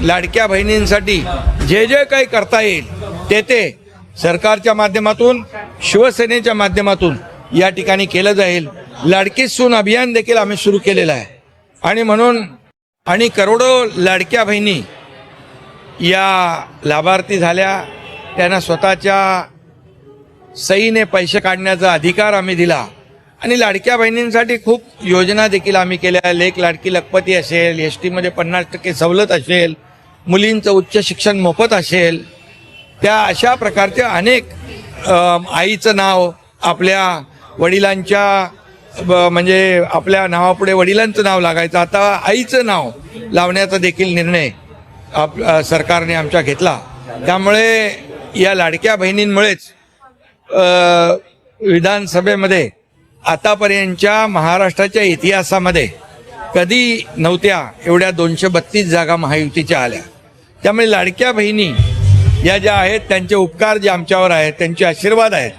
लाडक्या बहिणींसाठी जे जे काही करता येईल ते सरकारच्या माध्यमातून, शिवसेनेच्या माध्यमातून या ठिकाणी केलं जाईल. लाडकी सून अभियान देखील आम्ही सुरू केलेलं आहे आणि म्हणून करोडो लाडक्या बहिणी या लाभार्थी झाल्या. त्यांना स्वतःच्या सहीने पैसे काढण्याचा अधिकार आम्ही दिला आणि लाडक्या बहिणींसाठी खूप योजना देखील आम्ही केल्या. लेक लाडकी लखपती असेल, एसटीमध्ये 50% सवलत असेल, मुलींचं उच्च शिक्षण मोफत असेल, त्या अशा प्रकारच्या अनेक आईचं नाव आपल्या वडिलांच्या म्हणजे आपल्या नावापुढे वडिलांचं नाव लागायचं, आता आईचं नाव लावण्याचा देखील निर्णय सरकारने आमच्या घेतला. त्यामुळे या लाडक्या बहिणींमुळेच विधानसभेमध्ये आतापर्यंतच्या महाराष्ट्राच्या इतिहासामध्ये कधी नव्हत्या एवढ्या 232 जागा महायुतीच्या आल्या. त्यामुळे लाडक्या बहिणी या ज्या आहेत त्यांचे उपकार जे आमच्यावर आहेत, त्यांचे आशीर्वाद आहेत,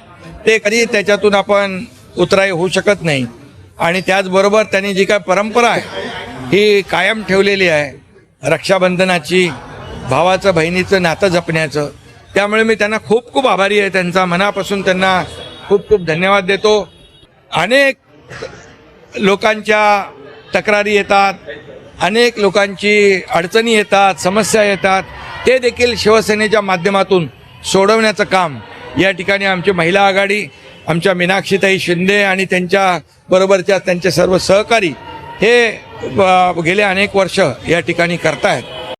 ते कधी त्याच्यातून आपण उतराई होऊ शकत नाही. आणि त्याचबरोबर त्यांनी जी काय परंपरा आहे ही कायम ठेवलेली आहे, रक्षाबंधनाची, भावाचं बहिणीचं नातं जपण्याचं. त्यामुळे मी त्यांना खूप खूप आभारी आहे, त्यांचा मनापासून त्यांना खूप खूप धन्यवाद देतो. अनेक लोकांच्या तक्रारी येतात, अनेक लोकांची अडचणी येतात, समस्या येतात, ते देखील शिवसेनेच्या माध्यमातून सोडवण्याचं काम या ठिकाणी आमची महिला आघाडी, आमच्या मीनाक्षीताई शिंदे आणि त्यांच्या बरोबरच्या त्यांचे सर्व सहकारी हे गेले अनेक वर्ष या ठिकाणी करतायत.